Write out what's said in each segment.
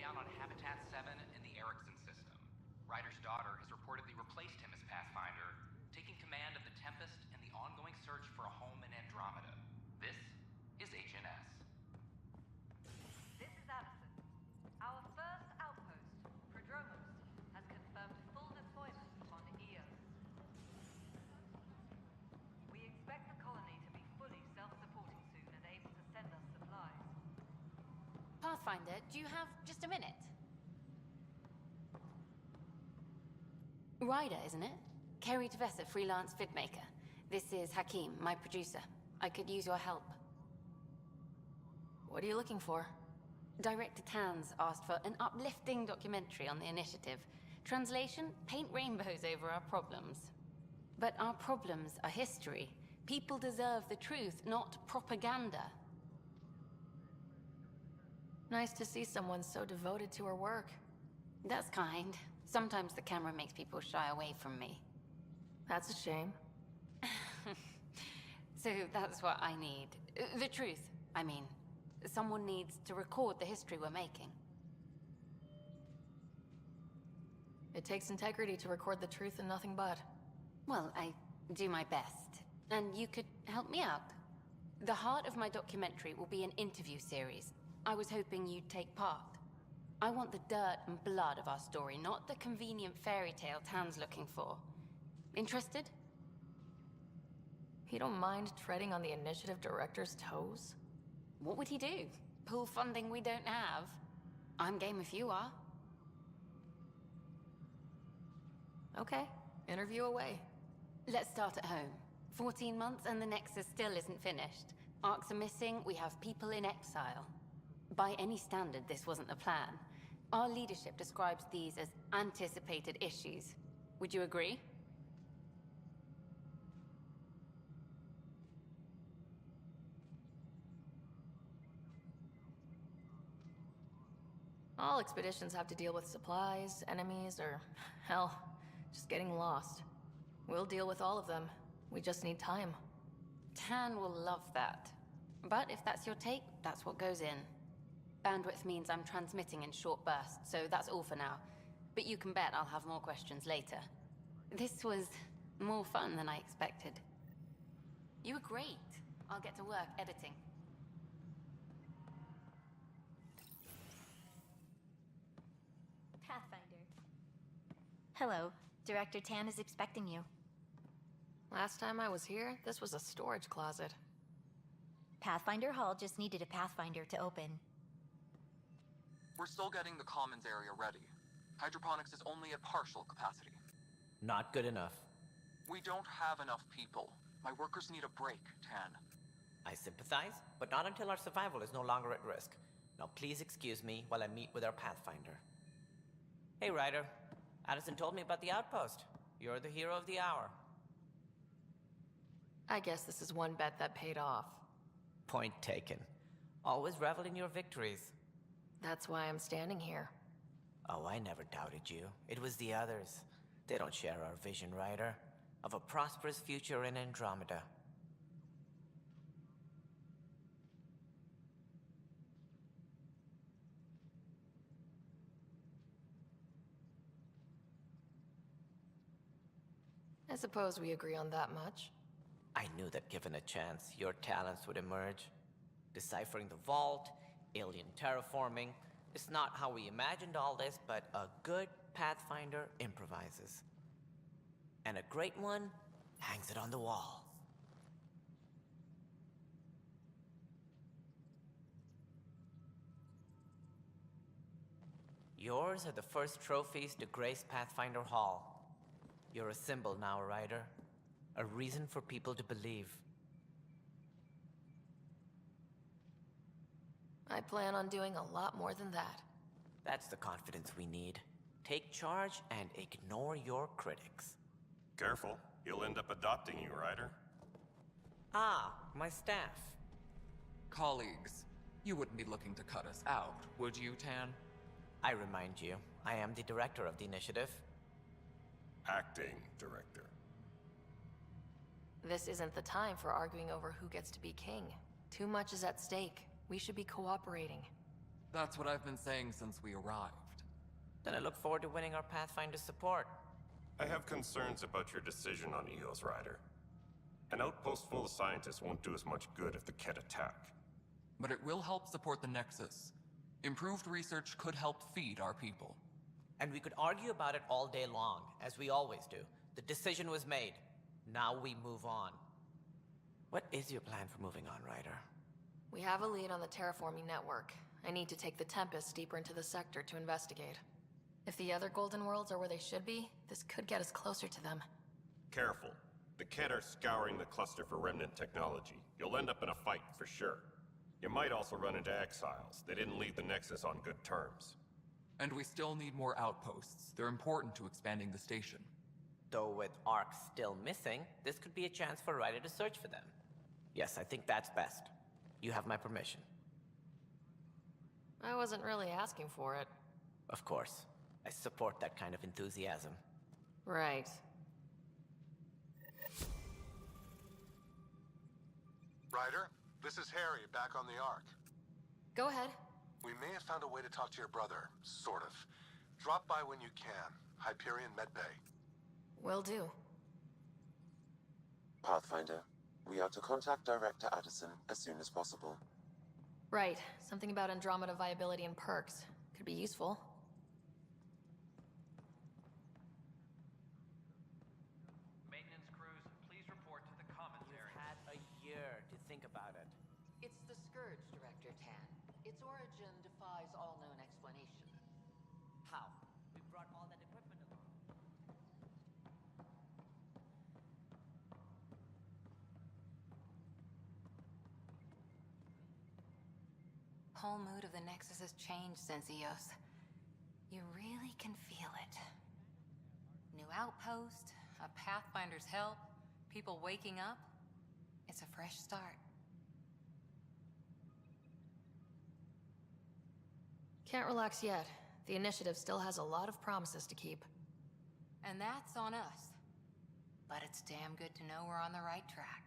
down on Habitat 7 in the Erickson system. Ryder's daughter has reportedly replaced him as Pathfinder, taking command of the Tempest and the ongoing search for a home in Andromeda. This is HNS. This is Allison. Our first outpost, Prodromos, has confirmed full deployment on Eos. We expect the colony to be fully self-supporting soon and able to send us supplies. Pathfinder, do you have just a minute? Ryder, isn't it? Kerry Tavessa, freelance vidmaker. This is Hakeem, my producer. I could use your help. What are you looking for? Director Tanz asked for an uplifting documentary on the initiative. Translation, paint rainbows over our problems. But our problems are history. People deserve the truth, not propaganda. Nice to see someone so devoted to her work. That's kind. Sometimes the camera makes people shy away from me. That's a shame. So that's what I need. The truth, I mean. Someone needs to record the history we're making. It takes integrity to record the truth and nothing but. Well, I do my best. And you could help me out. The heart of my documentary will be an interview series. I was hoping you'd take part. I want the dirt and blood of our story, not the convenient fairy tale Tan's looking for. Interested? You don't mind treading on the initiative director's toes? What would he do? Pull funding we don't have? I'm game if you are. Okay, interview away. Let's start at home. 14 months and the Nexus still isn't finished. Arcs are missing, we have people in exile. By any standard, this wasn't the plan. Our leadership describes these as anticipated issues. Would you agree? All expeditions have to deal with supplies, enemies, or, hell, just getting lost. We'll deal with all of them. We just need time. Tan will love that. But if that's your take, that's what goes in. Bandwidth means I'm transmitting in short bursts, so that's all for now. But you can bet I'll have more questions later. This was more fun than I expected. You were great. I'll get to work editing. Pathfinder. Hello. Director Tan is expecting you. Last time I was here, this was a storage closet. Pathfinder Hall just needed a Pathfinder to open. We're still getting the commons area ready. Hydroponics is only at partial capacity. Not good enough. We don't have enough people. My workers need a break, Tan. I sympathize, but not until our survival is no longer at risk. Now please excuse me while I meet with our Pathfinder. Hey Ryder, Addison told me about the outpost. You're the hero of the hour. I guess this is one bet that paid off. Point taken. Always revel in your victories. That's why I'm standing here. Oh, I never doubted you. It was the others. They don't share our vision, Ryder, of a prosperous future in Andromeda. I suppose we agree on that much. I knew that given a chance, your talents would emerge. Deciphering the vault, alien terraforming. It's not how we imagined all this, but a good Pathfinder improvises. And a great one hangs it on the wall. Yours are the first trophies to grace Pathfinder Hall. You're a symbol now, Ryder. A reason for people to believe. I plan on doing a lot more than that. That's the confidence we need. Take charge and ignore your critics. Careful, he'll end up adopting you, Ryder. Ah, my staff. Colleagues, you wouldn't be looking to cut us out, would you, Tan? I remind you, I am the director of the initiative. Acting director. This isn't the time for arguing over who gets to be king. Too much is at stake. We should be cooperating. That's what I've been saying since we arrived. Then I look forward to winning our Pathfinder support. I have concerns about your decision on EOS, Ryder. An outpost full of scientists won't do us much good if the Kett attack. But it will help support the Nexus. Improved research could help feed our people. And we could argue about it all day long, as we always do. The decision was made. Now we move on. What is your plan for moving on, Ryder? We have a lead on the terraforming network. I need to take the Tempest deeper into the sector to investigate. If the other Golden Worlds are where they should be, this could get us closer to them. Careful. The Kett are scouring the cluster for remnant technology. You'll end up in a fight, for sure. You might also run into exiles. They didn't leave the Nexus on good terms. And we still need more outposts. They're important to expanding the station. Though with Ark still missing, this could be a chance for Ryder to search for them. Yes, I think that's best. You have my permission. I wasn't really asking for it. Of course. I support that kind of enthusiasm. Right. Ryder, this is Harry, back on the Ark. Go ahead. We may have found a way to talk to your brother, sort of. Drop by when you can. Hyperion Medbay. Will do. Pathfinder, we are to contact Director Addison as soon as possible. Right. Something about Andromeda viability and perks. Could be useful. Maintenance crews, please report to the commons area. You've had a year to think about it. It's the Scourge, Director Tan. Its origin defies all known explanation. How? We brought all that equipment along. Whole mood of the Nexus has changed since EOS. You really can feel it. New outpost, a Pathfinder's help, people waking up. It's a fresh start. Can't relax yet. The Initiative still has a lot of promises to keep. And that's on us. But it's damn good to know we're on the right track.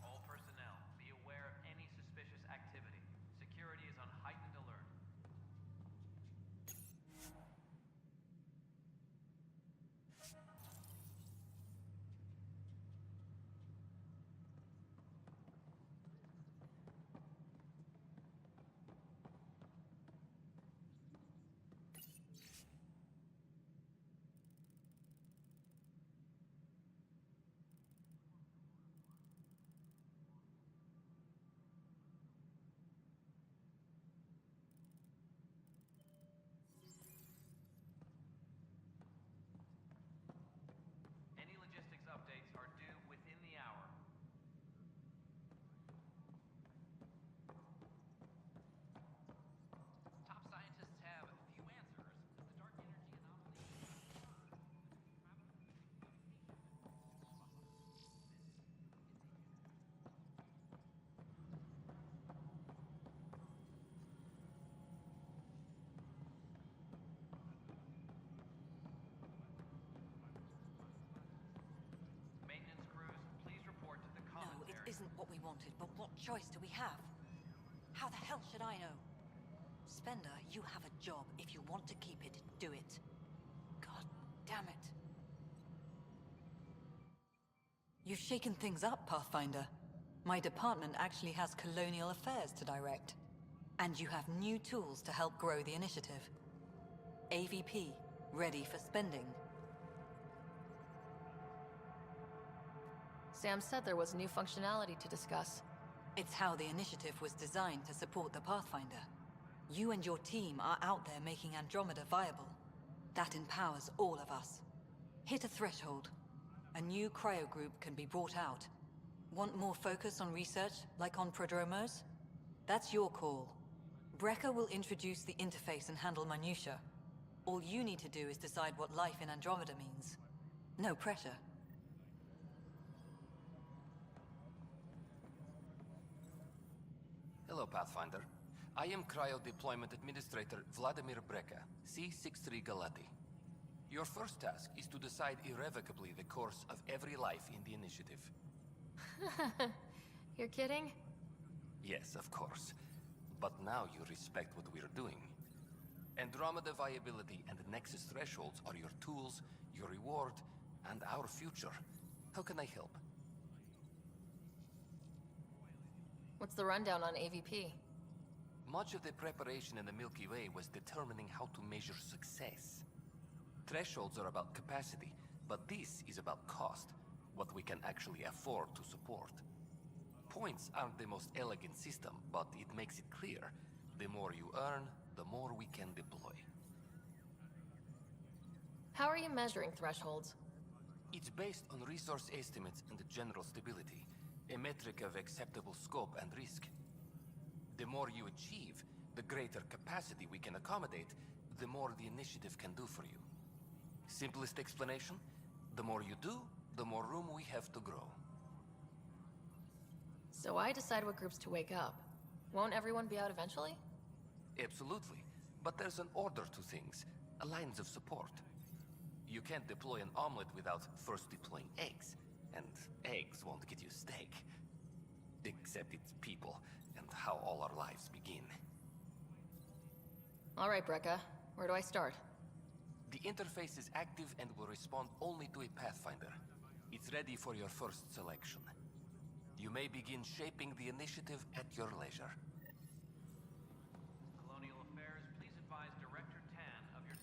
All personnel, be aware of any suspicious activity. Security is on heightened alert. Any logistics updates are due within the hour. Top scientists have few answers. The dark energy anomaly. Maintenance crews, please report to the No, commons it area. isn't what we wanted, but what choice do we have? How the hell should I know? Spender, you have a job. If you want to keep it, do it. God damn it. You've shaken things up, Pathfinder. My department actually has colonial affairs to direct. And you have new tools to help grow the initiative. AVP, ready for spending. Sam said there was new functionality to discuss. It's how the initiative was designed to support the Pathfinder. You and your team are out there making Andromeda viable. That empowers all of us. Hit a threshold. A new cryo group can be brought out. Want more focus on research, like on prodromos? That's your call. Brecker will introduce the interface and handle minutiae. All you need to do is decide what life in Andromeda means. No pressure. Hello, Pathfinder. I am Cryo Deployment Administrator Vladimir Breka, C-63 Galati. Your first task is to decide irrevocably the course of every life in the Initiative. You're kidding? Yes, of course. But now you respect what we're doing. Andromeda viability and Nexus thresholds are your tools, your reward, and our future. How can I help? What's the rundown on AVP? Much of the preparation in the Milky Way was determining how to measure success. Thresholds are about capacity, but this is about cost, what we can actually afford to support. Points aren't the most elegant system, but it makes it clear. The more you earn, the more we can deploy. How are you measuring thresholds? It's based on resource estimates and general stability, a metric of acceptable scope and risk. The more you achieve, the greater capacity we can accommodate, the more the Initiative can do for you. Simplest explanation, the more you do, the more room we have to grow. So I decide what groups to wake up. Won't everyone be out eventually? Absolutely, but there's an order to things, lines of support. You can't deploy an omelet without first deploying eggs, and eggs won't get you steak. Except it's people, and how all our lives begin. All right, Breka. Where do I start? The interface is active and will respond only to a Pathfinder. It's ready for your first selection. You may begin shaping the Initiative at your leisure. Colonial Affairs, please advise Director Tan of your...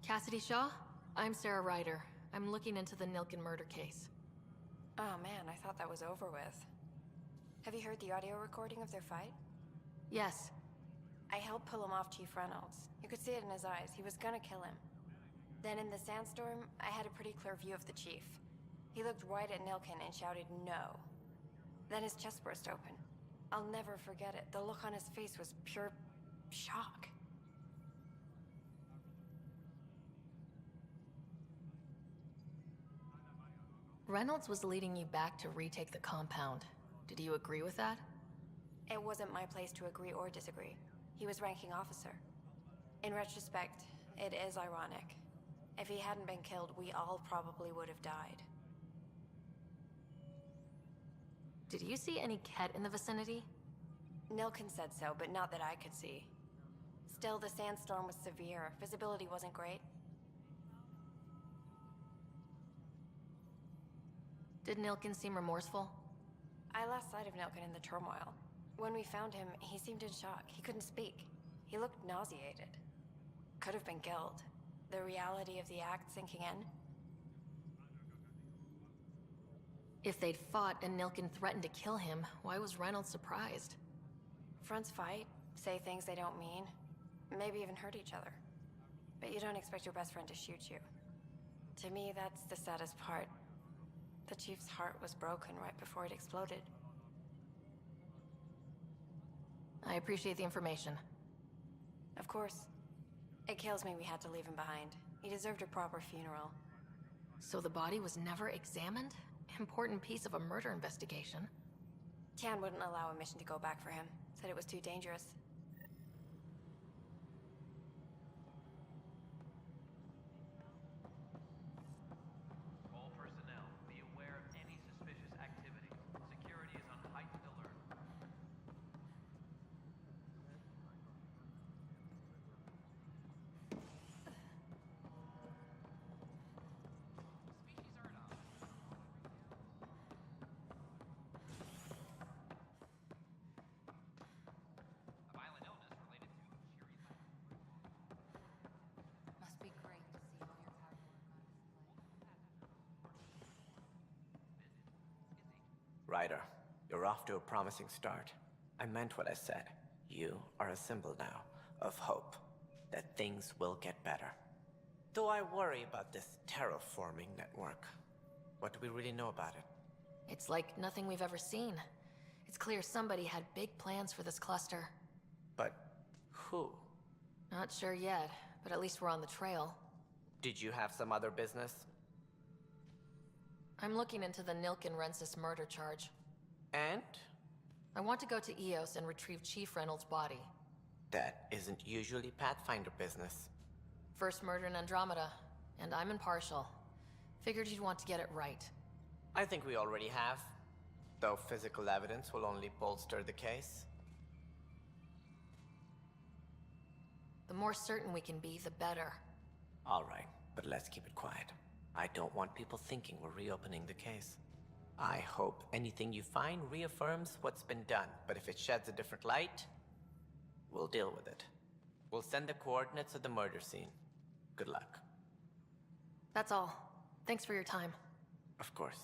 Cassidy Shaw? I'm Sara Ryder. I'm looking into the Nilken murder case. Oh man, I thought that was over with. Have you heard the audio recording of their fight? Yes. I helped pull him off Chief Reynolds. You could see it in his eyes. He was gonna kill him. Then in the sandstorm, I had a pretty clear view of the Chief. He looked right at Nilken and shouted no. Then his chest burst open. I'll never forget it. The look on his face was pure shock. Reynolds was leading you back to retake the compound. Did you agree with that? It wasn't my place to agree or disagree. He was ranking officer. In retrospect, it is ironic. If he hadn't been killed, we all probably would have died. Did you see any Ket in the vicinity? Nilken said so, but not that I could see. Still, the sandstorm was severe. Visibility wasn't great. Did Nilken seem remorseful? I lost sight of Nilken in the turmoil. When we found him, he seemed in shock. He couldn't speak. He looked nauseated. Could have been guilt. The reality of the act sinking in. If they'd fought and Nilken threatened to kill him, why was Reynolds surprised? Fronts fight, say things they don't mean, maybe even hurt each other. But you don't expect your best friend to shoot you. To me, that's the saddest part. The Chief's heart was broken right before it exploded. I appreciate the information. Of course. It kills me we had to leave him behind. He deserved a proper funeral. So the body was never examined? Important piece of a murder investigation. Tian wouldn't allow a mission to go back for him. Said it was too dangerous. All personnel, be aware of any suspicious activity. Security is on heightened alert. A violent illness related to Shiri's Must be great to see all your hard work on display. Ryder, you're off to a promising start. I meant what I said. You are a symbol now of hope that things will get better. Though I worry about this terraforming network. What do we really know about it? It's like nothing we've ever seen. It's clear somebody had big plans for this cluster. But who? Not sure yet, but at least we're on the trail. Did you have some other business? I'm looking into the Nilken Rensis murder charge. And? I want to go to Eos and retrieve Chief Reynolds' body. That isn't usually Pathfinder business. First murder in Andromeda, and I'm impartial. Figured you'd want to get it right. I think we already have. Though physical evidence will only bolster the case. The more certain we can be, the better. All right, but let's keep it quiet. I don't want people thinking we're reopening the case. I hope anything you find reaffirms what's been done, but if it sheds a different light, we'll deal with it. We'll send the coordinates of the murder scene. Good luck. That's all. Thanks for your time. Of course.